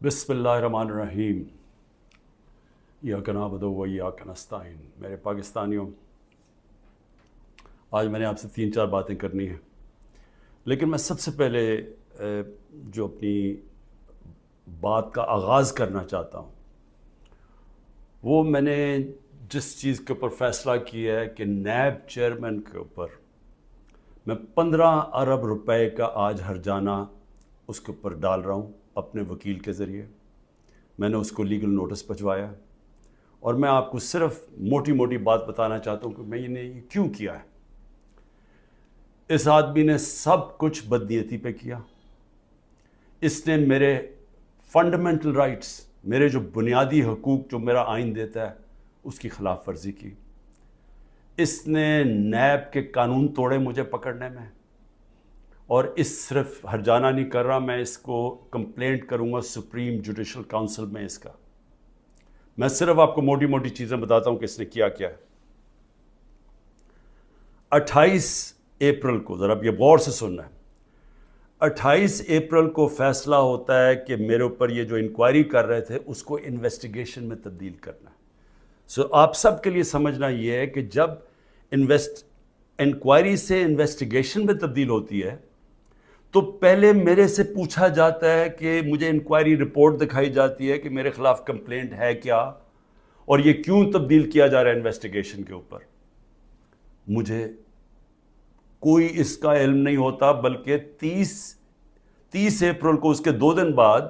بسم اللہ الرحمن الرحیم ایاک نعبد و ایاک نستعین۔ میرے پاکستانیوں، آج میں نے آپ سے 3-4 باتیں کرنی ہیں، لیکن میں سب سے پہلے جو اپنی بات کا آغاز کرنا چاہتا ہوں وہ میں نے جس چیز کے اوپر فیصلہ کیا ہے کہ نیب چیئرمین کے اوپر میں 15 ارب روپے کا آج ہرجانہ اس کے اوپر ڈال رہا ہوں اپنے وکیل کے ذریعے۔ میں نے اس کو لیگل نوٹس بھجوایا اور میں آپ کو صرف موٹی موٹی بات بتانا چاہتا ہوں کہ میں نے یہ کیوں کیا ہے۔ اس آدمی نے سب کچھ بدنیتی پہ کیا۔ اس نے میرے فنڈامنٹل رائٹس، میرے جو بنیادی حقوق جو میرا آئین دیتا ہے، اس کی خلاف ورزی کی۔ اس نے نیب کے قانون توڑے مجھے پکڑنے میں، اور اس صرف ہرجانہ نہیں کر رہا، میں اس کو کمپلینٹ کروں گا سپریم جوڈیشل کاؤنسل میں اس کا۔ میں صرف آپ کو موٹی موٹی چیزیں بتاتا ہوں کہ اس نے کیا کیا ہے۔ 28 اپریل کو، ذرا اب یہ غور سے سننا ہے، 28 اپریل کو فیصلہ ہوتا ہے کہ میرے اوپر یہ جو انکوائری کر رہے تھے اس کو انویسٹیگیشن میں تبدیل کرنا ہے۔ آپ سب کے لیے سمجھنا یہ ہے کہ جب انکوائری سے انویسٹیگیشن میں تبدیل ہوتی ہے تو پہلے میرے سے پوچھا جاتا ہے کہ مجھے انکوائری رپورٹ دکھائی جاتی ہے کہ میرے خلاف کمپلینٹ ہے کیا اور یہ کیوں تبدیل کیا جا رہا ہے انویسٹیگیشن کے اوپر۔ مجھے کوئی اس کا علم نہیں ہوتا، بلکہ 30 اپریل کو، اس کے 2 دن بعد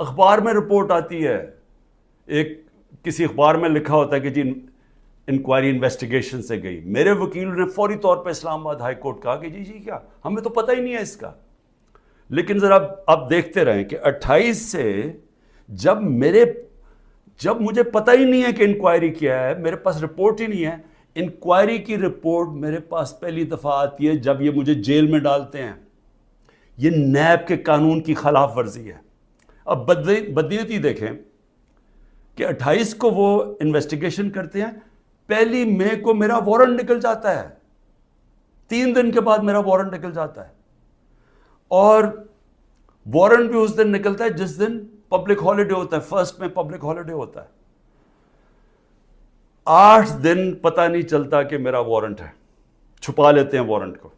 اخبار میں رپورٹ آتی ہے، کسی اخبار میں لکھا ہوتا ہے کہ جی انکوائری انویسٹیگیشن سے گئی۔ میرے وکیل نے فوری طور پہ اسلام آباد ہائی کورٹ کہا کہ جی کیا، ہمیں تو پتہ ہی نہیں ہے اس کا۔ لیکن ذرا آپ دیکھتے رہیں کہ 28 سے جب مجھے پتہ ہی نہیں ہے کہ انکوائری کیا ہے، میرے پاس رپورٹ ہی نہیں ہے، انکوائری کی رپورٹ میرے پاس پہلی دفعہ آتی ہے جب یہ مجھے جیل میں ڈالتے ہیں۔ یہ نیب کے قانون کی خلاف ورزی ہے۔ اب بدنیتی دیکھیں کہ 28 کو وہ انویسٹیگیشن کرتے ہیں، 1 مئی کو میرا وارنٹ نکل جاتا ہے، 3 دن کے بعد میرا وارنٹ نکل جاتا ہے، اور وارنٹ بھی اس دن نکلتا ہے جس دن پبلک ہالیڈے ہوتا ہے، 1 میں پبلک ہالیڈے ہوتا ہے۔ 8 دن پتہ نہیں چلتا کہ میرا وارنٹ ہے، چھپا لیتے ہیں وارنٹ کو،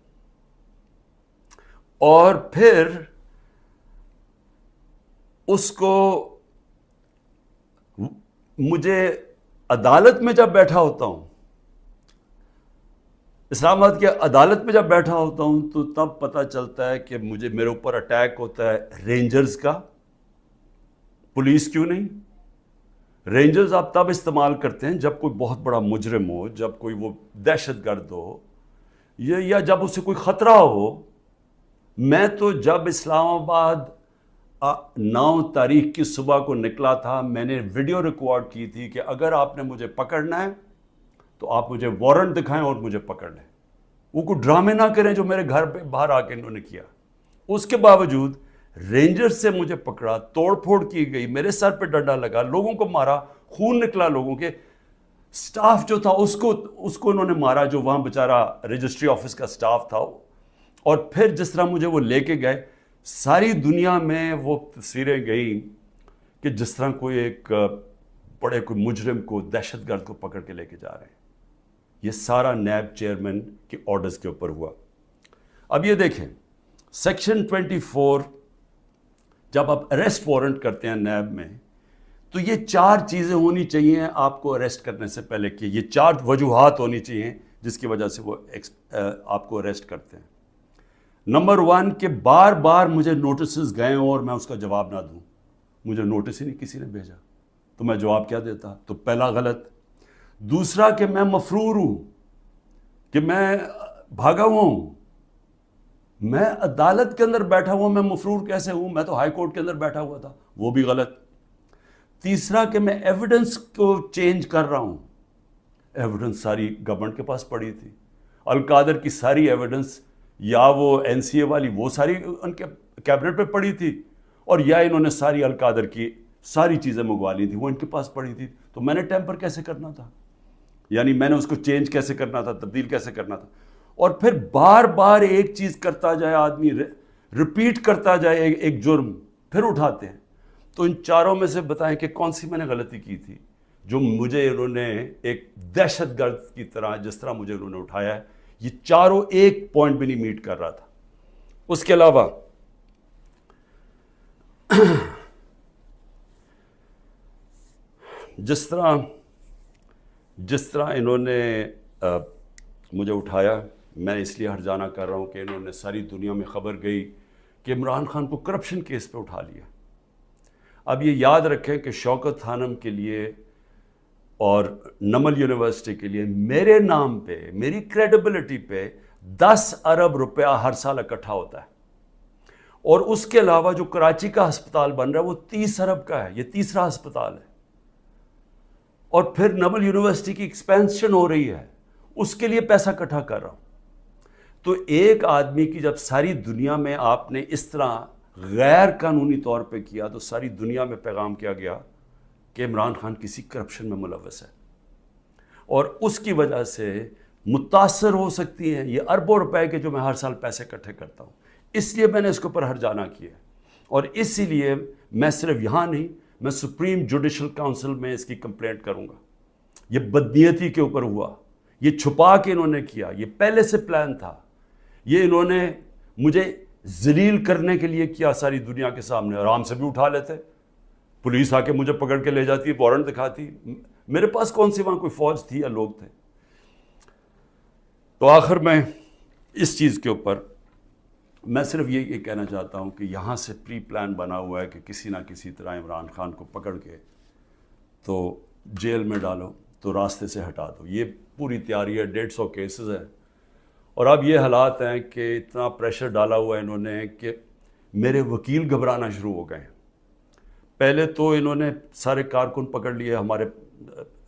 اور پھر اس کو مجھے عدالت میں جب بیٹھا ہوتا ہوں، اسلام آباد کی عدالت میں جب بیٹھا ہوتا ہوں، تو تب پتہ چلتا ہے کہ میرے اوپر اٹیک ہوتا ہے رینجرز کا۔ پولیس کیوں نہیں؟ رینجرز آپ تب استعمال کرتے ہیں جب کوئی بہت بڑا مجرم ہو، جب کوئی وہ دہشت گرد ہو، یا جب اسے کوئی خطرہ ہو۔ میں تو جب اسلام آباد 9 تاریخ کی صبح کو نکلا تھا، میں نے ویڈیو ریکارڈ کی تھی کہ اگر آپ نے مجھے پکڑنا ہے تو آپ مجھے وارنٹ دکھائیں اور مجھے پکڑ لیں۔ وہ کوئی ڈرامے نہ کریں جو میرے گھر پہ باہر آ کے انہوں نے کیا۔ اس کے باوجود رینجر سے مجھے پکڑا، توڑ پھوڑ کی گئی، میرے سر پہ ڈنڈا لگا، لوگوں کو مارا، خون نکلا لوگوں کے۔ سٹاف جو تھا اس کو انہوں نے مارا، جو وہاں بیچارہ رجسٹری آفس کا سٹاف تھا۔ اور پھر جس طرح مجھے وہ لے کے گئے، ساری دنیا میں وہ تصویریں گئیں کہ جس طرح کوئی بڑے کوئی مجرم کو، دہشت گرد کو پکڑ کے لے کے جا رہے ہیں۔ یہ سارا نیب چیئرمین کے آرڈرز کے اوپر ہوا۔ اب یہ دیکھیں، سیکشن 24 جب آپ اریسٹ وارنٹ کرتے ہیں نیب میں، تو یہ 4 چیزیں ہونی چاہیے آپ کو اریسٹ کرنے سے پہلے، کہ یہ 4 وجوہات ہونی چاہیے جس کی وجہ سے وہ آپ کو اریسٹ کرتے ہیں۔ نمبر 1 کہ بار بار مجھے نوٹسز گئے ہوں اور میں اس کا جواب نہ دوں۔ مجھے نوٹس ہی نہیں کسی نے بھیجا تو میں جواب کیا دیتا؟ تو پہلا غلط۔ دوسرا کہ میں مفرور ہوں، کہ میں بھاگا ہوا ہوں۔ میں عدالت کے اندر بیٹھا ہوا، میں مفرور کیسے ہوں؟ میں تو ہائی کورٹ کے اندر بیٹھا ہوا تھا، وہ بھی غلط۔ تیسرا کہ میں ایویڈنس کو چینج کر رہا ہوں۔ ایویڈنس ساری گورنمنٹ کے پاس پڑی تھی، القادر کی ساری ایویڈنس، یا وہ این سی اے والی، وہ ساری ان کے کیبنٹ پہ پڑی تھی، اور یا انہوں نے ساری القادر کی ساری چیزیں منگوا لی تھی، وہ ان کے پاس پڑی تھی۔ تو میں نے ٹیمپر کیسے کرنا تھا؟ یعنی میں نے اس کو چینج کیسے کرنا تھا، تبدیل کیسے کرنا تھا؟ اور پھر بار بار ایک چیز کرتا جائے آدمی، ریپیٹ کرتا جائے ایک جرم، پھر اٹھاتے ہیں۔ تو ان چاروں میں سے بتائیں کہ کون سی میں نے غلطی کی تھی جو مجھے انہوں نے ایک دہشت گرد کی طرح جس طرح مجھے انہوں نے اٹھایا ہے، یہ چاروں ایک پوائنٹ بھی نہیں میٹ کر رہا تھا۔ اس کے علاوہ جس طرح انہوں نے مجھے اٹھایا، میں اس لیے ہرجانہ کر رہا ہوں کہ انہوں نے ساری دنیا میں خبر گئی کہ عمران خان کو کرپشن کیس پہ اٹھا لیا۔ اب یہ یاد رکھیں کہ شوکت خانم کے لیے اور نمل یونیورسٹی کے لیے میرے نام پہ، میری کریڈیبلٹی پہ 10 ارب روپیہ ہر سال اکٹھا ہوتا ہے، اور اس کے علاوہ جو کراچی کا ہسپتال بن رہا ہے وہ 30 ارب کا ہے، یہ تیسرا ہسپتال ہے، اور پھر نمل یونیورسٹی کی ایکسپینشن ہو رہی ہے، اس کے لیے پیسہ اکٹھا کر رہا ہوں۔ تو ایک آدمی کی جب ساری دنیا میں آپ نے اس طرح غیر قانونی طور پہ کیا تو ساری دنیا میں پیغام کیا گیا کہ عمران خان کسی کرپشن میں ملوث ہے، اور اس کی وجہ سے متاثر ہو سکتی ہیں یہ اربوں روپے کے جو میں ہر سال پیسے اکٹھے کرتا ہوں۔ اس لیے میں نے اس کے اوپر ہرجانہ کیا، اور اسی لیے میں صرف یہاں نہیں، میں سپریم جوڈیشل کاؤنسل میں اس کی کمپلینٹ کروں گا۔ یہ بدنیتی کے اوپر ہوا، یہ چھپا کے انہوں نے کیا، یہ پہلے سے پلان تھا، یہ انہوں نے مجھے ذلیل کرنے کے لیے کیا ساری دنیا کے سامنے۔ آرام سے بھی اٹھا لیتے، پولیس آ کے مجھے پکڑ کے لے جاتی، وارنٹ دکھاتی، میرے پاس کون سی وہاں کوئی فوج تھی یا لوگ تھے۔ تو آخر میں اس چیز کے اوپر میں صرف یہ کہنا چاہتا ہوں کہ یہاں سے پری پلان بنا ہوا ہے کہ کسی نہ کسی طرح عمران خان کو پکڑ کے تو جیل میں ڈالو، تو راستے سے ہٹا دو۔ یہ پوری تیاری ہے، 150 کیسز ہیں، اور اب یہ حالات ہیں کہ اتنا پریشر ڈالا ہوا ہے انہوں نے کہ میرے وکیل گھبرانا شروع ہو گئے ہیں۔ پہلے تو انہوں نے سارے کارکن پکڑ لیے ہمارے،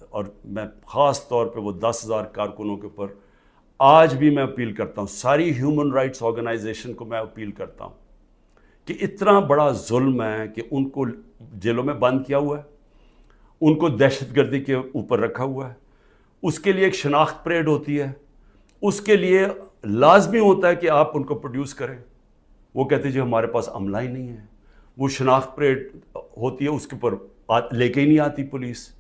اور میں خاص طور پہ وہ 10,000 کارکنوں کے اوپر آج بھی میں اپیل کرتا ہوں، ساری ہیومن رائٹس آرگنائزیشن کو میں اپیل کرتا ہوں کہ اتنا بڑا ظلم ہے کہ ان کو جیلوں میں بند کیا ہوا ہے، ان کو دہشت گردی کے اوپر رکھا ہوا ہے، اس کے لیے ایک شناخت پریڈ ہوتی ہے، اس کے لیے لازمی ہوتا ہے کہ آپ ان کو پروڈیوس کریں۔ وہ کہتے ہیں جی ہمارے پاس عملہ ہی نہیں ہے، وہ شناخت پریڈ ہوتی ہے، اس کے اوپر لے کے ہی نہیں آتی پولیس۔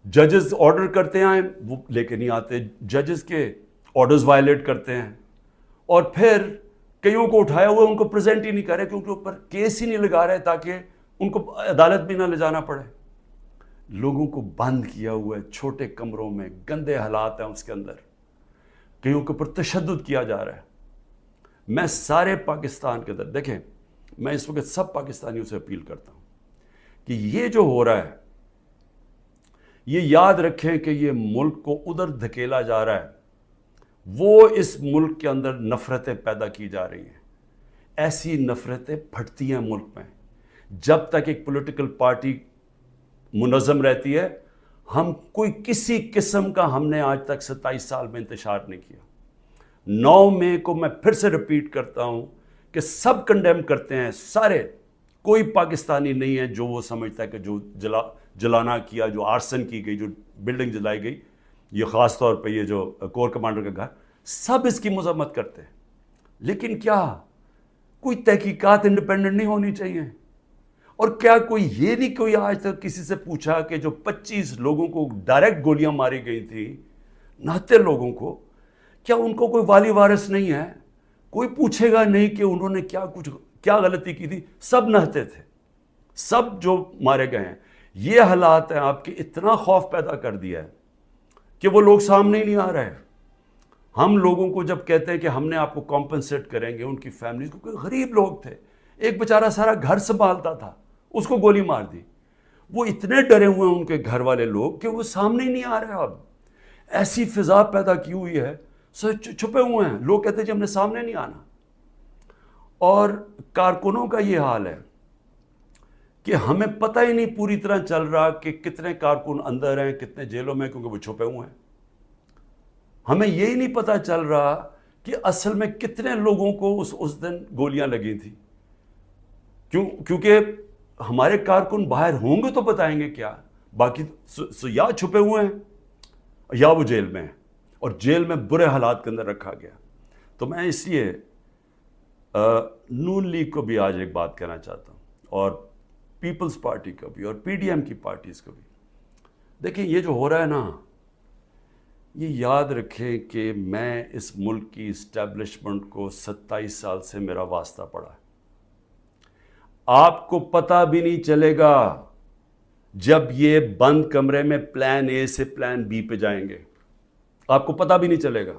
ججز آرڈر کرتے ہیں وہ لے کے نہیں آتے، ججز کے آرڈرز وائلیٹ کرتے ہیں، اور پھر کئیوں کو اٹھایا ہوا ان کو پریزنٹ ہی نہیں کر رہے کیونکہ اوپر کیس ہی نہیں لگا رہے تاکہ ان کو عدالت بھی نہ لے جانا پڑے۔ لوگوں کو بند کیا ہوا ہے چھوٹے کمروں میں، گندے حالات ہیں اس کے اندر، کئیوں کے اوپر تشدد کیا جا رہا ہے۔ میں سارے پاکستان کے اندر دیکھیں، میں اس وقت سب پاکستانیوں سے اپیل کرتا ہوں کہ یہ جو ہو رہا ہے یہ یاد رکھیں کہ یہ ملک کو ادھر دھکیلا جا رہا ہے، وہ اس ملک کے اندر نفرتیں پیدا کی جا رہی ہیں۔ ایسی نفرتیں پھٹتی ہیں ملک میں جب تک ایک پولیٹیکل پارٹی منظم رہتی ہے۔ ہم کوئی کسی قسم کا ہم نے آج تک 27 سال میں انتشار نہیں کیا۔ 9 مئی کو میں پھر سے ریپیٹ کرتا ہوں کہ سب کنڈیم کرتے ہیں، سارے، کوئی پاکستانی نہیں ہے جو وہ سمجھتا ہے کہ جو جلانا کیا، جو آرسن کی گئی، جو بلڈنگ جلائی گئی، یہ خاص طور پہ یہ جو کور کمانڈر کا گھر، سب اس کی مذمت کرتے ہیں۔ لیکن کیا کوئی تحقیقات انڈیپینڈنٹ نہیں ہونی چاہیے؟ اور کیا کوئی یہ نہیں کوئی آج تک کسی سے پوچھا کہ جو 25 لوگوں کو ڈائریکٹ گولیاں ماری گئی تھی، نہتے لوگوں کو، کیا ان کو کوئی والی وارث نہیں ہے؟ کوئی پوچھے گا نہیں کہ انہوں نے کیا غلطی کی تھی؟ سب نہتے تھے، سب جو مارے گئے ہیں۔ یہ حالات ہیں آپ کے، اتنا خوف پیدا کر دیا ہے کہ وہ لوگ سامنے ہی نہیں آ رہے۔ ہم لوگوں کو جب کہتے ہیں کہ ہم نے آپ کو کمپنسیٹ کریں گے، ان کی فیملیز کو، غریب لوگ تھے، ایک بیچارہ سارا گھر سنبھالتا تھا، اس کو گولی مار دی۔ وہ اتنے ڈرے ہوئے ہیں ان کے گھر والے لوگ کہ وہ سامنے ہی نہیں آ رہے۔ اب ایسی فضا پیدا کی ہوئی ہے، چھپے ہوئے ہیں لوگ، کہتے ہیں جی ہم نے سامنے نہیں آنا۔ اور کارکنوں کا یہ حال ہے کہ ہمیں پتہ ہی نہیں پوری طرح چل رہا کہ کتنے کارکن اندر ہیں، کتنے جیلوں میں، کیونکہ وہ چھپے ہوئے ہیں۔ ہمیں یہی نہیں پتہ چل رہا کہ اصل میں کتنے لوگوں کو اس دن گولیاں لگی تھی، کیونکہ ہمارے کارکن باہر ہوں گے تو بتائیں گے کیا، باقی یا چھپے ہوئے ہیں یا وہ جیل میں ہیں، اور جیل میں برے حالات کے اندر رکھا گیا۔ تو میں اس لیے نون لیگ کو بھی آج ایک بات کہنا چاہتا ہوں، اور پیپلز پارٹی کا بھی اور پی ڈی ایم کی پارٹیز کا بھی. دیکھیں یہ جو ہو رہا ہے نا، یہ یاد رکھیں کہ میں اس ملک کی اسٹیبلشمنٹ کو 27 سال سے میرا واسطہ پڑا ہے. آپ کو پتہ بھی نہیں چلے گا جب یہ بند کمرے میں پلان اے سے پلان بی پہ جائیں گے، آپ کو پتہ بھی نہیں چلے گا.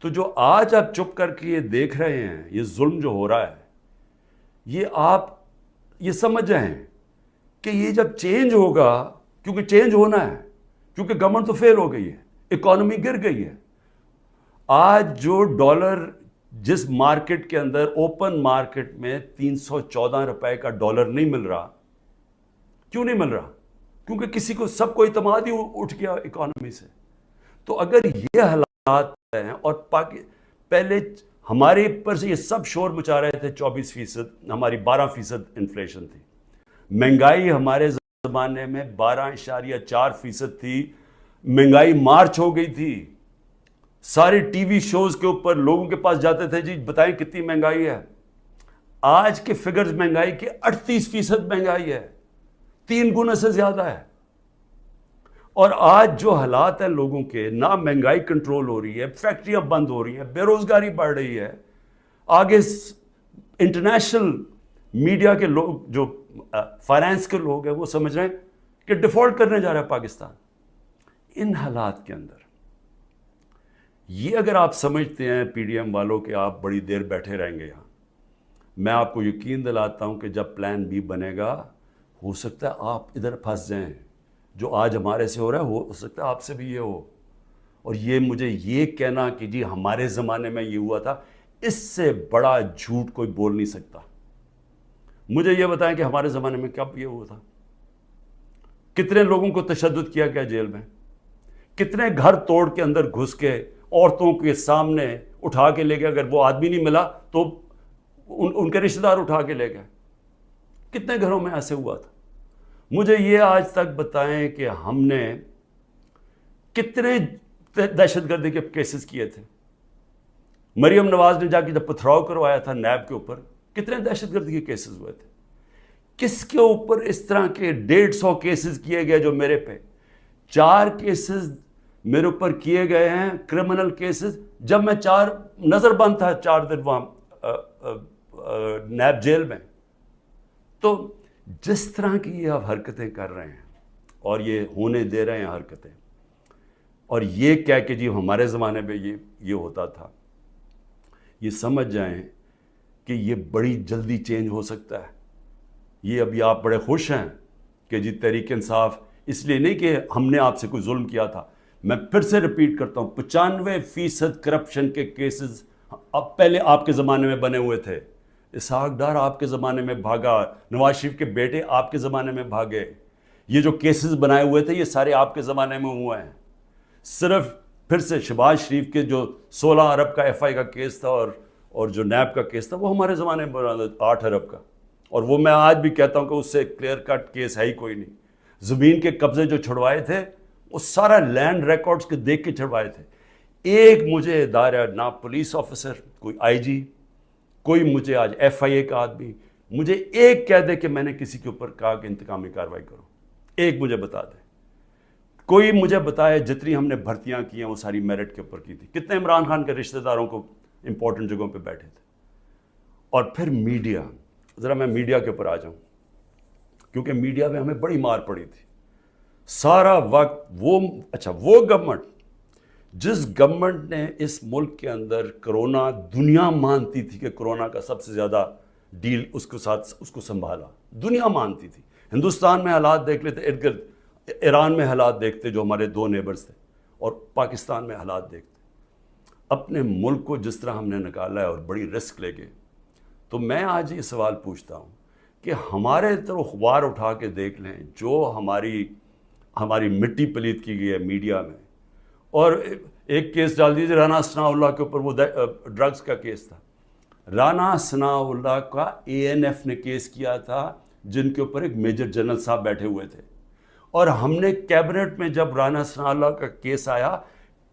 تو جو آج آپ چپ کر کے یہ دیکھ رہے ہیں، یہ ظلم جو ہو رہا ہے، یہ آپ یہ سمجھ جائیں کہ یہ جب چینج ہوگا، کیونکہ چینج ہونا ہے، کیونکہ گورنمنٹ تو فیل ہو گئی ہے، اکانومی گر گئی ہے. آج جو ڈالر جس مارکیٹ کے اندر اوپن مارکیٹ میں 314 روپے کا ڈالر نہیں مل رہا، کیوں نہیں مل رہا؟ کیونکہ کسی کو سب کو اعتماد ہی اٹھ گیا اکانومی سے. تو اگر یہ حالات ہیں اور پہلے ہمارے پر سے یہ سب شور مچا رہے تھے 24%، ہماری 12% انفلیشن تھی. مہنگائی ہمارے زمانے میں 12.4% تھی. مہنگائی مارچ ہو گئی تھی. سارے ٹی وی شوز کے اوپر لوگوں کے پاس جاتے تھے، جی بتائیں کتنی مہنگائی ہے. آج کے فگرز مہنگائی کے 38% مہنگائی ہے، 3 گنا سے زیادہ ہے. اور آج جو حالات ہیں لوگوں کے، نہ مہنگائی کنٹرول ہو رہی ہے، فیکٹریاں بند ہو رہی ہیں، بے روزگاری بڑھ رہی ہے. آگے انٹرنیشنل میڈیا کے لوگ، جو فائنانس کے لوگ ہیں، وہ سمجھ رہے ہیں کہ ڈیفالٹ کرنے جا رہا ہے پاکستان. ان حالات کے اندر یہ اگر آپ سمجھتے ہیں پی ڈی ایم والوں کہ آپ بڑی دیر بیٹھے رہیں گے یہاں، میں آپ کو یقین دلاتا ہوں کہ جب پلان بی بنے گا، ہو سکتا ہے آپ ادھر پھنس جائیں. جو آج ہمارے سے ہو رہا ہے ہو سکتا ہے آپ سے بھی یہ ہو. اور یہ مجھے یہ کہنا کہ جی ہمارے زمانے میں یہ ہوا تھا، اس سے بڑا جھوٹ کوئی بول نہیں سکتا. مجھے یہ بتائیں کہ ہمارے زمانے میں کب یہ ہوا تھا؟ کتنے لوگوں کو تشدد کیا گیا جیل میں؟ کتنے گھر توڑ کے اندر گھس کے عورتوں کے سامنے اٹھا کے لے گئے؟ اگر وہ آدمی نہیں ملا تو ان کے رشتہ دار اٹھا کے لے گئے. کتنے گھروں میں ایسے ہوا تھا؟ مجھے یہ آج تک بتائیں کہ ہم نے کتنے دہشت گردی کے کیسز کیے تھے. مریم نواز نے جا کے جب پتھراؤ کروایا تھا نیب کے اوپر، کتنے دہشت گردی کے کیسز ہوئے تھے. کس کے اوپر اس طرح کے 150 کیسز کیے گئے جو میرے پہ 4 کیسز میرے اوپر کیے گئے ہیں، کرمنل کیسز، جب میں نظر بند تھا 4 دن وہاں نیب جیل میں. تو جس طرح کی یہ آپ حرکتیں کر رہے ہیں اور یہ ہونے دے رہے ہیں حرکتیں، اور یہ کہہ کہ جی ہمارے زمانے میں یہ ہوتا تھا، یہ سمجھ جائیں کہ یہ بڑی جلدی چینج ہو سکتا ہے. یہ ابھی آپ بڑے خوش ہیں کہ جی تحریک انصاف، اس لیے نہیں کہ ہم نے آپ سے کوئی ظلم کیا تھا. میں پھر سے ریپیٹ کرتا ہوں، 95% کرپشن کے کیسز اب پہلے آپ کے زمانے میں بنے ہوئے تھے. اسحاق ڈار آپ کے زمانے میں بھاگا، نواز شریف کے بیٹے آپ کے زمانے میں بھاگے. یہ جو کیسز بنائے ہوئے تھے یہ سارے آپ کے زمانے میں ہوئے ہیں. صرف پھر سے شہباز شریف کے جو 16 ارب کا ایف آئی کا کیس تھا اور جو نیب کا کیس تھا، وہ ہمارے زمانے میں بنا 8 ارب کا. اور وہ میں آج بھی کہتا ہوں کہ اس سے کلیئر کٹ کیس ہے ہی کوئی نہیں. زمین کے قبضے جو چھڑوائے تھے وہ سارا لینڈ ریکارڈز کے دیکھ کے چھڑوائے تھے. ایک مجھے ادارہ، نہ پولیس آفیسر، کوئی آئی جی، کوئی مجھے آج ایف آئی اے کا آدمی مجھے ایک کہہ دے کہ میں نے کسی کے اوپر کہا کہ انتقامی کارروائی کرو، ایک مجھے بتا دے. کوئی مجھے بتائے جتنی ہم نے بھرتیاں کی ہیں وہ ساری میرٹ کے اوپر کی تھی. کتنے عمران خان کے رشتہ داروں کو امپورٹنٹ جگہوں پہ بیٹھے تھے. اور پھر میڈیا، ذرا میں میڈیا کے اوپر آ جاؤں، کیونکہ میڈیا میں ہمیں بڑی مار پڑی تھی سارا وقت. وہ گورنمنٹ، جس گورنمنٹ نے اس ملک کے اندر کرونا، دنیا مانتی تھی کہ کرونا کا سب سے زیادہ ڈیل اس کو سنبھالا، دنیا مانتی تھی. ہندوستان میں حالات دیکھ لیتے، ارد گرد ایران میں حالات دیکھتے جو ہمارے 2 نیبرز تھے، اور پاکستان میں حالات دیکھتے. اپنے ملک کو جس طرح ہم نے نکالا ہے اور بڑی رسک لے کے، تو میں آج یہ سوال پوچھتا ہوں کہ ہمارے طرف اخبار اٹھا کے دیکھ لیں، جو ہماری مٹی پلیت کی گئی ہے میڈیا میں. اور ایک کیس ڈال دیجیے رانا ثناء اللہ کے اوپر، وہ ڈرگز کا کیس تھا. رانا ثناء اللہ کا اے این ایف نے کیس کیا تھا، جن کے اوپر ایک میجر جنرل صاحب بیٹھے ہوئے تھے. اور ہم نے کیبنٹ میں جب رانا ثناء اللہ کا کیس آیا،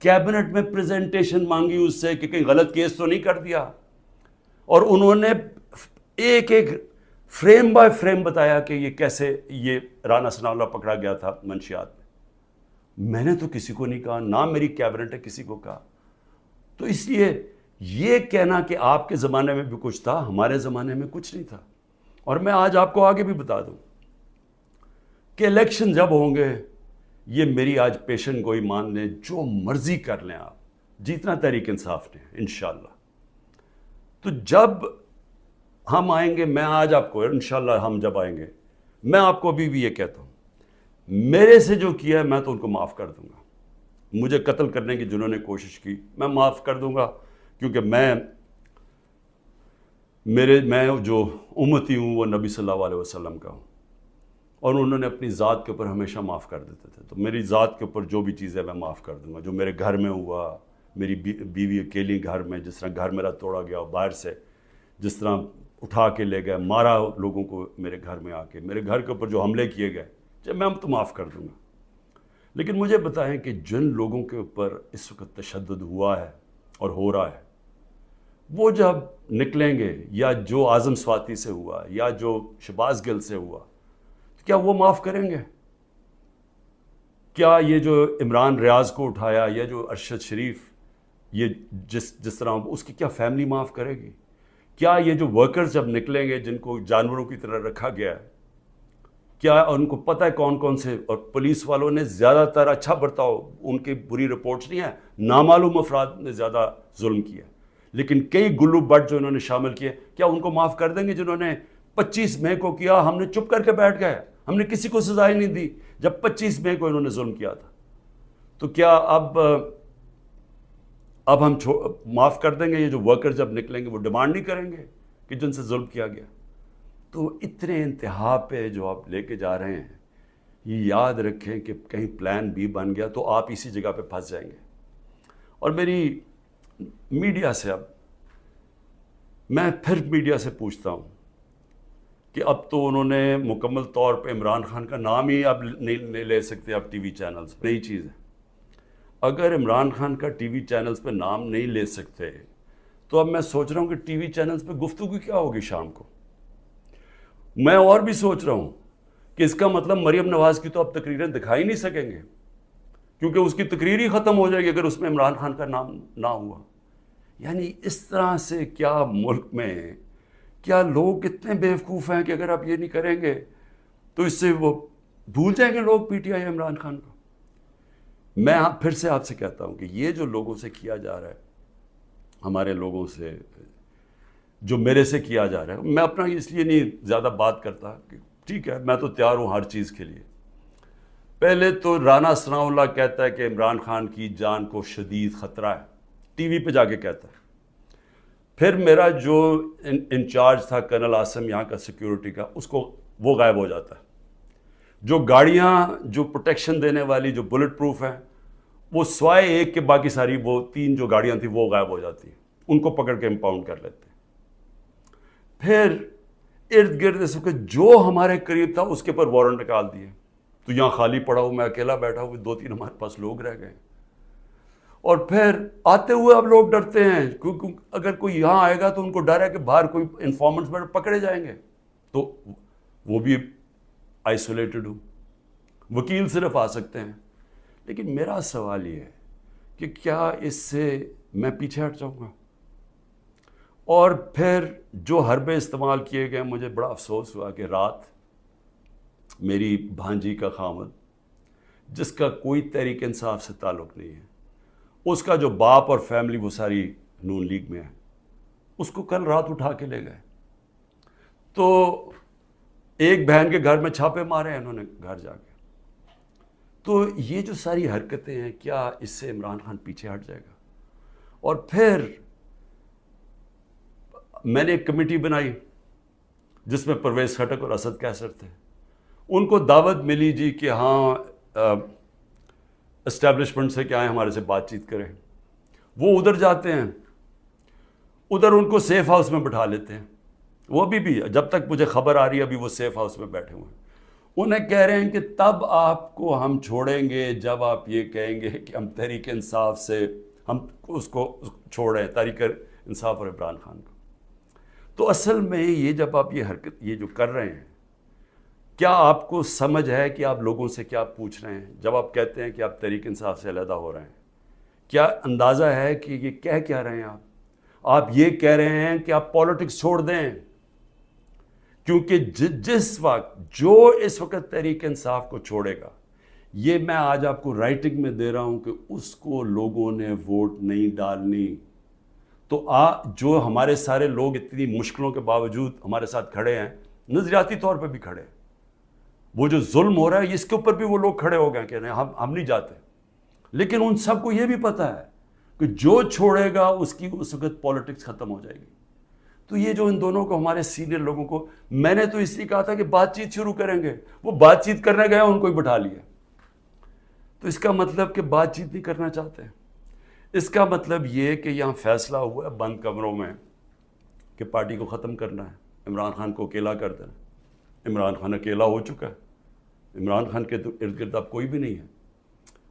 کیبنٹ میں پریزنٹیشن مانگی اس سے کہ کہیں غلط کیس تو نہیں کر دیا. اور انہوں نے ایک فریم بائی فریم بتایا کہ یہ کیسے یہ رانا ثناء اللہ پکڑا گیا تھا منشیات میں نے تو کسی کو نہیں کہا، نہ میری کیبنٹ ہے کسی کو کہا. تو اس لیے یہ کہنا کہ آپ کے زمانے میں بھی کچھ تھا، ہمارے زمانے میں کچھ نہیں تھا. اور میں آج آپ کو آگے بھی بتا دوں کہ الیکشن جب ہوں گے، یہ میری آج پیشن گوئی مان لیں، جو مرضی کر لیں آپ، جتنا تحریک انصاف نے انشاءاللہ. تو جب ہم آئیں گے، میں آج آپ کو انشاءاللہ ہم جب آئیں گے، میں آپ کو ابھی بھی یہ کہتا ہوں، میرے سے جو کیا ہے میں تو ان کو معاف کر دوں گا. مجھے قتل کرنے کی جنہوں نے کوشش کی میں معاف کر دوں گا، کیونکہ میں جو امتی ہوں وہ نبی صلی اللہ علیہ وسلم کا ہوں، اور انہوں نے اپنی ذات کے اوپر ہمیشہ معاف کر دیتے تھے. تو میری ذات کے اوپر جو بھی چیز ہے میں معاف کر دوں گا. جو میرے گھر میں ہوا، میری بیوی اکیلی گھر میں، جس طرح گھر میرا توڑا گیا باہر سے، جس طرح اٹھا کے لے گئے، مارا لوگوں کو میرے گھر میں آ کے، میرے گھر کے اوپر جو حملے کیے گئے، جب میں تو معاف کر دوں گا. لیکن مجھے بتائیں کہ جن لوگوں کے اوپر اس وقت تشدد ہوا ہے اور ہو رہا ہے، وہ جب نکلیں گے، یا جو اعظم سواتی سے ہوا، یا جو شہباز گل سے ہوا، کیا وہ معاف کریں گے؟ کیا یہ جو عمران ریاض کو اٹھایا، یا جو ارشد شریف، یہ جس طرح اس کی کیا فیملی معاف کرے گی؟ کیا یہ جو ورکرز جب نکلیں گے جن کو جانوروں کی طرح رکھا گیا ہے، کیا ان کو پتہ ہے کون کون سے؟ اور پولیس والوں نے زیادہ تر اچھا برتاؤ، ان کی بری رپورٹس نہیں ہیں، نامعلوم افراد نے زیادہ ظلم کیا، لیکن کئی گلو بٹ جو انہوں نے شامل کیے، کیا ان کو معاف کر دیں گے؟ جنہوں نے 25 مئی کو کیا، ہم نے چپ کر کے بیٹھ گئے، ہم نے کسی کو سزا ہی نہیں دی جب 25 مئی کو انہوں نے ظلم کیا تھا. تو کیا اب ہم معاف کر دیں گے؟ یہ جو ورکر جب نکلیں گے وہ ڈیمانڈ نہیں کریں گے کہ جن سے ظلم کیا گیا؟ تو اتنے انتہا پہ جو آپ لے کے جا رہے ہیں، یہ یاد رکھیں کہ کہیں پلان بی بن گیا تو آپ اسی جگہ پہ پھنس جائیں گے. اور میری میڈیا سے میں پھر میڈیا سے پوچھتا ہوں کہ اب تو انہوں نے مکمل طور پہ عمران خان کا نام ہی اب نہیں لے سکتے اب ٹی وی چینلز پہ. نئی چیز ہے، اگر عمران خان کا ٹی وی چینلز پہ نام نہیں لے سکتے تو اب میں سوچ رہا ہوں کہ ٹی وی چینلز پہ گفتگو کیا ہوگی شام کو. میں اور بھی سوچ رہا ہوں کہ اس کا مطلب مریم نواز کی تو اب تقریریں دکھائی نہیں سکیں گے، کیونکہ اس کی تقریر ہی ختم ہو جائے گی اگر اس میں عمران خان کا نام نہ ہوا. یعنی اس طرح سے کیا ملک میں کیا لوگ اتنے بیوقوف ہیں کہ اگر آپ یہ نہیں کریں گے تو اس سے وہ بھول جائیں گے لوگ P T I Imran Khan کو. میں پھر سے آپ سے کہتا ہوں کہ یہ جو لوگوں سے کیا جا رہا ہے، ہمارے لوگوں سے جو میرے سے کیا جا رہا ہے، میں اپنا اس لیے نہیں زیادہ بات کرتا کہ ٹھیک ہے میں تو تیار ہوں ہر چیز کے لیے. پہلے تو رانا ثناء اللہ کہتا ہے کہ عمران خان کی جان کو شدید خطرہ ہے، ٹی وی پہ جا کے کہتا ہے. پھر میرا جو انچارج تھا کرنل عاصم یہاں کا سیکیورٹی کا، وہ غائب ہو جاتا ہے. جو گاڑیاں جو پروٹیکشن دینے والی جو بلٹ پروف ہیں، وہ سوائے ایک کے باقی ساری وہ 3 جو گاڑیاں تھیں وہ غائب ہو جاتی ہیں، ان کو پکڑ کے امپاؤنڈ کر لیتے ہیں. پھر ارد گرد اس وقت جو ہمارے قریب تھا اس کے پر وارنٹ نکال دیے، تو یہاں خالی پڑا ہوں، میں اکیلا بیٹھا ہوں، 2-3 ہمارے پاس لوگ رہ گئے. اور پھر آتے ہوئے اب لوگ ڈرتے ہیں کیونکہ اگر کوئی یہاں آئے گا تو ان کو ڈر ہے کہ باہر کوئی انفارمنٹس پکڑے جائیں گے، تو وہ بھی آئسولیٹڈ ہوں، وکیل صرف آ سکتے ہیں. لیکن میرا سوال یہ ہے کہ کیا اس سے میں پیچھے ہٹ جاؤں گا؟ اور پھر جو حربے استعمال کیے گئے، مجھے بڑا افسوس ہوا کہ رات میری بھانجی کا خامد، جس کا کوئی تحریک انصاف سے تعلق نہیں ہے، اس کا جو باپ اور فیملی وہ ساری نون لیگ میں ہے، اس کو کل رات اٹھا کے لے گئے. تو ایک بہن کے گھر میں چھاپے مارے ہیں انہوں نے گھر جا کے. تو یہ جو ساری حرکتیں ہیں، کیا اس سے عمران خان پیچھے ہٹ جائے گا؟ اور پھر میں نے ایک کمیٹی بنائی جس میں پرویز خٹک اور اسد کیسر تھے. ان کو دعوت ملی جی کہ ہاں اسٹیبلشمنٹ سے کیا ہے ہمارے سے بات چیت کریں. وہ ادھر جاتے ہیں، ادھر ان کو سیف ہاؤس میں بٹھا لیتے ہیں. وہ ابھی بھی جب تک مجھے خبر آ رہی ہے ابھی وہ سیف ہاؤس میں بیٹھے ہوئے ہیں. انہیں کہہ رہے ہیں کہ تب آپ کو ہم چھوڑیں گے جب آپ یہ کہیں گے کہ ہم تحریک انصاف سے ہم اس کو چھوڑیں، تحریک انصاف اور عمران خان کو. تو اصل میں یہ جب آپ یہ حرکت یہ جو کر رہے ہیں، کیا آپ کو سمجھ ہے کہ آپ لوگوں سے کیا پوچھ رہے ہیں جب آپ کہتے ہیں کہ آپ تحریک انصاف سے علیحدہ ہو رہے ہیں؟ کیا اندازہ ہے کہ یہ کہہ کیا رہے ہیں آپ یہ کہہ رہے ہیں کہ آپ پالیٹکس چھوڑ دیں، کیونکہ جس وقت جو اس وقت تحریک انصاف کو چھوڑے گا، یہ میں آج آپ کو رائٹنگ میں دے رہا ہوں کہ اس کو لوگوں نے ووٹ نہیں ڈالنی۔ تو جو ہمارے سارے لوگ اتنی مشکلوں کے باوجود ہمارے ساتھ کھڑے ہیں، نظریاتی طور پہ بھی کھڑے ہیں، وہ جو ظلم ہو رہا ہے اس کے اوپر بھی وہ لوگ کھڑے ہو گئے کہ ہم نہیں جاتے، لیکن ان سب کو یہ بھی پتہ ہے کہ جو چھوڑے گا اس کی اس وقت پالیٹکس ختم ہو جائے گی۔ تو یہ جو ان دونوں کو، ہمارے سینئر لوگوں کو، میں نے تو اس لیے کہا تھا کہ بات چیت شروع کریں گے، وہ بات چیت کرنے گئے ان کو ہی بٹھا لیا۔ تو اس کا مطلب کہ بات چیت نہیں کرنا چاہتے ہیں۔ اس کا مطلب یہ کہ یہاں فیصلہ ہوا ہے بند کمروں میں کہ پارٹی کو ختم کرنا ہے، عمران خان کو اکیلا کر دینا۔ عمران خان اکیلا ہو چکا ہے، عمران خان کے ارد گرد اب کوئی بھی نہیں ہے،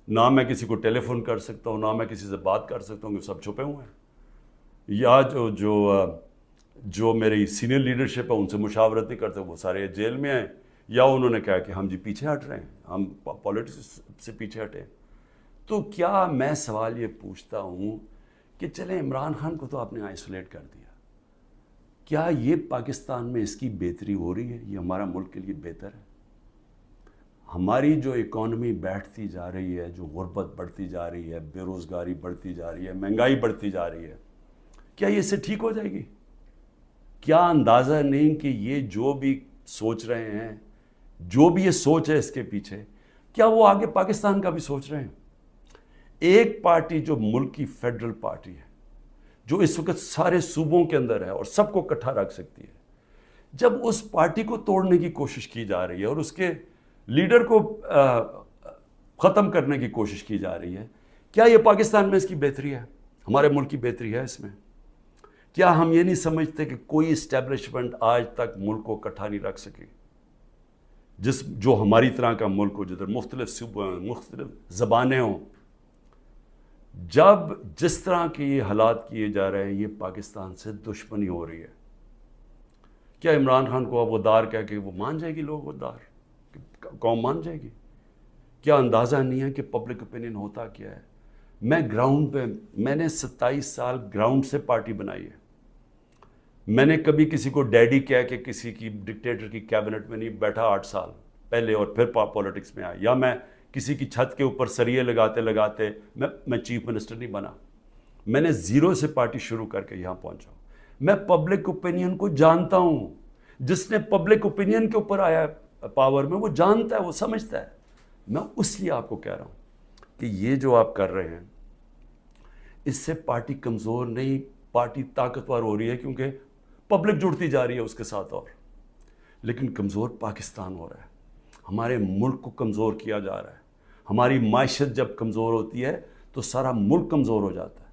نہ میں کسی کو ٹیلی فون کر سکتا ہوں، نہ میں کسی سے بات کر سکتا ہوں، کہ سب چھپے ہوئے ہیں۔ یا جو میری سینئر لیڈرشپ ہے ان سے مشاورت نہیں کرتے، وہ سارے جیل میں ہیں، یا انہوں نے کہا کہ ہم جی پیچھے ہٹ رہے ہیں، ہم پالیٹکس سے پیچھے ہٹے۔ تو کیا میں سوال یہ پوچھتا ہوں کہ چلیں عمران خان کو تو آپ نے آئسولیٹ کر دیا، کیا یہ پاکستان میں اس کی بہتری ہو رہی ہے؟ یہ ہمارا ملک کے لیے بہتر ہے؟ ہماری جو اکانومی بیٹھتی جا رہی ہے، جو غربت بڑھتی جا رہی ہے، بے روزگاری بڑھتی جا رہی ہے، مہنگائی بڑھتی جا رہی ہے، کیا یہ اس سے ٹھیک ہو جائے گی؟ کیا اندازہ نہیں کہ یہ جو بھی سوچ رہے ہیں، جو بھی یہ سوچ ہے اس کے پیچھے، کیا وہ آگے پاکستان کا بھی سوچ رہے ہیں؟ ایک پارٹی جو ملک کی فیڈرل پارٹی ہے، جو اس وقت سارے صوبوں کے اندر ہے اور سب کو اکٹھا رکھ سکتی ہے، جب اس پارٹی کو توڑنے کی کوشش کی جا رہی ہے اور اس کے لیڈر کو ختم کرنے کی کوشش کی جا رہی ہے، کیا یہ پاکستان میں اس کی بہتری ہے؟ ہمارے ملک کی بہتری ہے اس میں؟ کیا ہم یہ نہیں سمجھتے کہ کوئی اسٹیبلشمنٹ آج تک ملک کو اکٹھا نہیں رکھ سکی؟ جو ہماری طرح کا ملک ہو، جدھر مختلف صوبے ہوں، مختلف زبانیں ہوں، جب جس طرح کے یہ حالات کیے جا رہے ہیں، یہ پاکستان سے دشمنی ہو رہی ہے۔ کیا عمران خان کو اب غدار کہہ کے وہ مان جائے گی؟ لوگ غدار قوم مان جائے گی؟ کیا اندازہ نہیں ہے کہ پبلک اوپینین ہوتا کیا ہے؟ میں گراؤنڈ پہ، میں نے 27 سال گراؤنڈ سے پارٹی بنائی ہے۔ میں نے کبھی کسی کو ڈیڈی کہہ کے کسی کی ڈکٹیٹر کی کیبنٹ میں نہیں بیٹھا 8 سال پہلے اور پھر پالیٹکس میں آیا، یا میں کسی کی چھت کے اوپر سریے لگاتے لگاتے میں چیف منسٹر نہیں بنا۔ میں نے زیرو سے پارٹی شروع کر کے یہاں پہنچا ہوں۔ میں پبلک اوپینین کو جانتا ہوں۔ جس نے پبلک اوپینین کے اوپر آیا پاور میں، وہ جانتا ہے، وہ سمجھتا ہے۔ میں اس لیے آپ کو کہہ رہا ہوں کہ یہ جو آپ کر رہے ہیں، اس سے پارٹی کمزور نہیں، پارٹی طاقتور ہو رہی ہے، کیونکہ پبلک جڑتی جا رہی ہے اس کے ساتھ، اور لیکن کمزور پاکستان ہو رہا ہے۔ ہمارے ملک کو کمزور کیا جا رہا ہے۔ ہماری معیشت جب کمزور ہوتی ہے تو سارا ملک کمزور ہو جاتا ہے،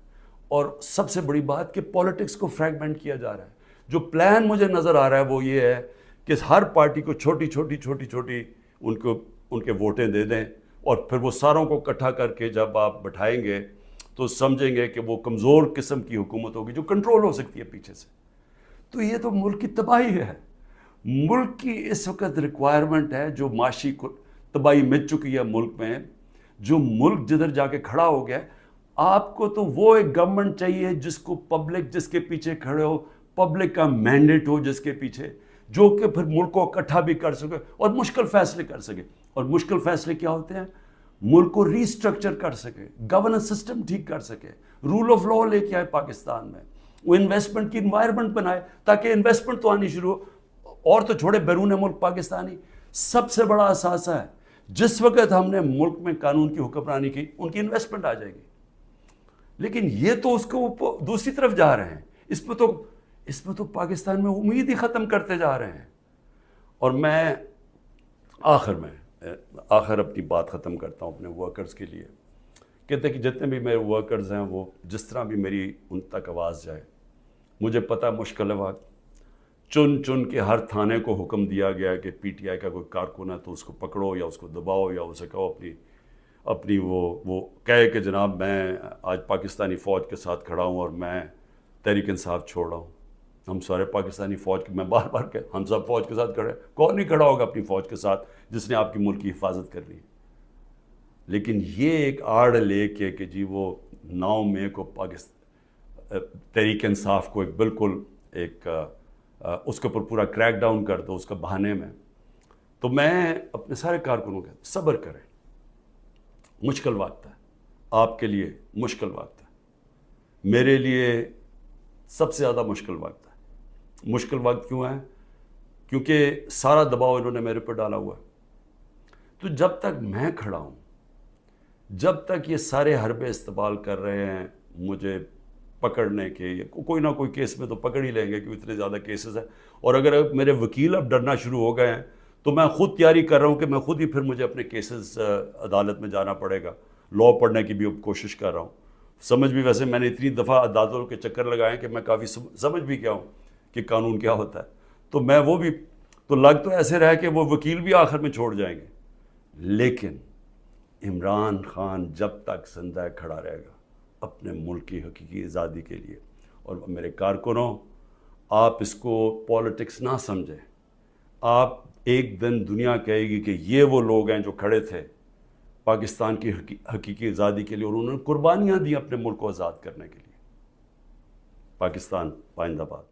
اور سب سے بڑی بات کہ پالیٹکس کو فریگمنٹ کیا جا رہا ہے۔ جو پلان مجھے نظر آ رہا ہے وہ یہ ہے کہ ہر پارٹی کو چھوٹی چھوٹی ان کے ووٹیں دے دیں، اور پھر وہ ساروں کو اکٹھا کر کے جب آپ بٹھائیں گے تو سمجھیں گے کہ وہ کمزور قسم کی حکومت ہوگی جو کنٹرول ہو سکتی ہے پیچھے سے۔ تو یہ تو ملک کی تباہی ہے۔ ملک کی اس وقت ریکوائرمنٹ ہے، جو معاشی تباہی مچ چکی ہے ملک میں، جو ملک جدھر جا کے کھڑا ہو گیا، آپ کو تو وہ ایک گورنمنٹ چاہیے جس کو پبلک، جس کے پیچھے کھڑے ہو، پبلک کا مینڈیٹ ہو جس کے پیچھے، جو کہ پھر ملک کو اکٹھا بھی کر سکے اور مشکل فیصلے کر سکے۔ اور مشکل فیصلے کیا ہوتے ہیں؟ ملک کو ری سٹرکچر کر سکے، گورننس سسٹم ٹھیک کر سکے، رول آف لاء لے کے آئے پاکستان میں، وہ انویسٹمنٹ کی انوائرمنٹ بنائے تاکہ انویسٹمنٹ تو آنی شروع ہو، اور تو چھوڑے بیرون ملک پاکستانی سب سے بڑا اثاثہ ہے۔ جس وقت ہم نے ملک میں قانون کی حکمرانی کی، ان کی انویسٹمنٹ آ جائے گی۔ لیکن یہ تو اس کو دوسری طرف جا رہے ہیں، اس میں تو پاکستان میں امید ہی ختم کرتے جا رہے ہیں۔ اور میں آخر اپنی بات ختم کرتا ہوں اپنے ورکرز کے لیے، کہتے ہیں کہ جتنے بھی میرے ورکرز ہیں وہ جس طرح بھی میری ان تک آواز جائے، مجھے پتہ مشکل ہے وقت، چن کے ہر تھانے کو حکم دیا گیا کہ پی ٹی آئی کا کوئی کارکن ہے تو اس کو پکڑو یا اس کو دباؤ یا اسے کہو اپنی وہ کہے کہ جناب میں آج پاکستانی فوج کے ساتھ کھڑا ہوں اور میں تحریک انصاف چھوڑ رہا ہوں۔ ہم سارے پاکستانی فوج کے، میں بار بار کہ ہم سب فوج کے ساتھ کھڑے ہیں، کون نہیں کھڑا ہوگا اپنی فوج کے ساتھ جس نے آپ کی ملک کی حفاظت کرنی ہے. لیکن یہ ایک آڑ لے کے کہ جی وہ 9 مئی کو تحریک انصاف کو ایک بالکل ایک اس کے اوپر پورا کریک ڈاؤن کر دو اس کا بہانے میں، تو میں اپنے سارے کارکنوں کے صبر کریں، مشکل وقت ہے، آپ کے لیے مشکل وقت ہے، میرے لیے سب سے زیادہ مشکل وقت ہے. مشکل وقت کیوں ہے؟ کیونکہ سارا دباؤ انہوں نے میرے پر ڈالا ہوا ہے. تو جب تک میں کھڑا ہوں، جب تک یہ سارے حربے استعمال کر رہے ہیں مجھے پکڑنے کے، کوئی نہ کوئی کیس میں تو پکڑ ہی لیں گے کہ اتنے زیادہ کیسز ہیں، اور اگر میرے وکیل اب ڈرنا شروع ہو گئے ہیں تو میں خود تیاری کر رہا ہوں کہ میں خود ہی پھر مجھے اپنے کیسز عدالت میں جانا پڑے گا. لاء پڑھنے کی بھی اب کوشش کر رہا ہوں. سمجھ بھی ویسے میں نے اتنی دفعہ عدالتوں کے چکر لگائے ہیں کہ میں کافی سمجھ بھی گیا ہوں کہ قانون کیا ہوتا ہے. تو میں وہ بھی تو لگ تو ایسے رہا کہ وہ وکیل بھی آخر میں چھوڑ جائیں گے، لیکن عمران خان جب تک زندہ کھڑا رہے گا اپنے ملک کی حقیقی آزادی کے لیے. اور میرے کارکنوں، آپ اس کو پالیٹکس نہ سمجھیں. آپ ایک دن دنیا کہے گی کہ یہ وہ لوگ ہیں جو کھڑے تھے پاکستان کی حقیقی آزادی کے لیے اور انہوں نے قربانیاں دی اپنے ملک کو آزاد کرنے کے لیے. پاکستان پائندہ باد.